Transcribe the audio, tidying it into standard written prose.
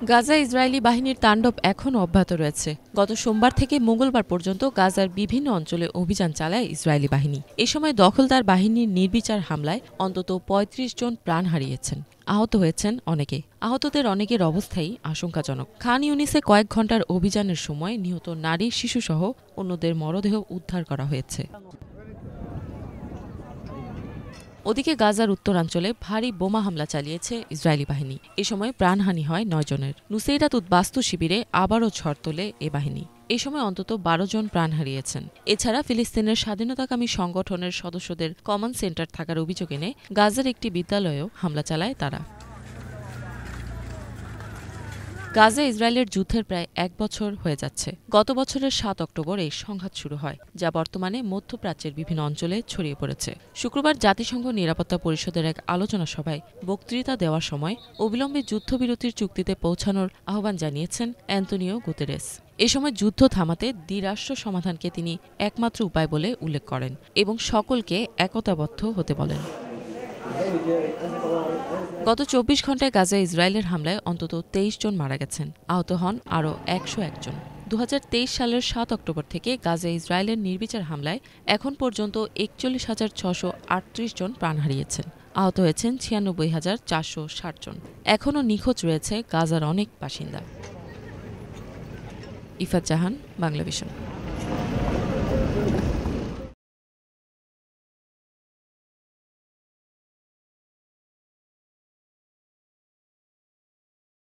গাজায় ইসরায়েলি বাহিনীর তাণ্ডব এখনও অব্যাহত রয়েছে। গত সোমবার থেকে মঙ্গলবার পর্যন্ত গাজার বিভিন্ন অঞ্চলে অভিযান চালায় ইসরায়েলি বাহিনী। এ সময় দখলদার বাহিনীর নির্বিচার হামলায় অন্তত ৩৫ জন প্রাণ হারিয়েছেন, আহত হয়েছেন অনেকে। আহতদের অনেকের অবস্থাই আশঙ্কাজনক। খান ইউনিসে কয়েক ঘণ্টার অভিযানের সময় নিহত নারী, শিশুসহ অন্যদের মরদেহ উদ্ধার করা হয়েছে। ওদিকে গাজার উত্তরাঞ্চলে ভারী বোমা হামলা চালিয়েছে ইসরায়েলি বাহিনী। এ সময় প্রাণহানি হয় ৯ জনের। নুসেইরাত বাস্তু শিবিরে আবারও ঝড় তোলে এ বাহিনী। এ সময় অন্তত ১২ জন প্রাণ হারিয়েছেন। এছাড়া ফিলিস্তিনের স্বাধীনতাকামী সংগঠনের সদস্যদের কমন সেন্টার থাকার অভিযোগ এনে গাজার একটি বিদ্যালয়েও হামলা চালায় তারা। গাজা ইসরায়েলের যুদ্ধের প্রায় ১ বছর হয়ে যাচ্ছে। গত বছরের ৭ অক্টোবর এই সংঘাত শুরু হয়, যা বর্তমানে মধ্যপ্রাচ্যের বিভিন্ন অঞ্চলে ছড়িয়ে পড়েছে। শুক্রবার জাতিসংঘ নিরাপত্তা পরিষদের এক আলোচনা সভায় বক্তৃতা দেওয়ার সময় অবিলম্বে যুদ্ধবিরতির চুক্তিতে পৌঁছানোর আহ্বান জানিয়েছেন অ্যান্তোনিও গুতেরেস। এ সময় যুদ্ধ থামাতে দ্বিরাষ্ট্র সমাধানকে তিনি একমাত্র উপায় বলে উল্লেখ করেন এবং সকলকে একতাবদ্ধ হতে বলেন। গত ২৪ ঘণ্টায় গাজায় ইসরায়েলের হামলায় অন্তত ২৩ জন মারা গেছেন, আহত হন আরও ১০১ জন। ২০২৩ সালের ৭ অক্টোবর থেকে গাজায় ইসরায়েলের নির্বিচার হামলায় এখন পর্যন্ত ৪১,৬৩৮ জন প্রাণ হারিয়েছেন, আহত হয়েছেন ৯৬,৪৬০ জন। এখনও নিখোঁজ রয়েছে গাজার অনেক বাসিন্দা। ইফাত জাহান, বাংলাভিশন।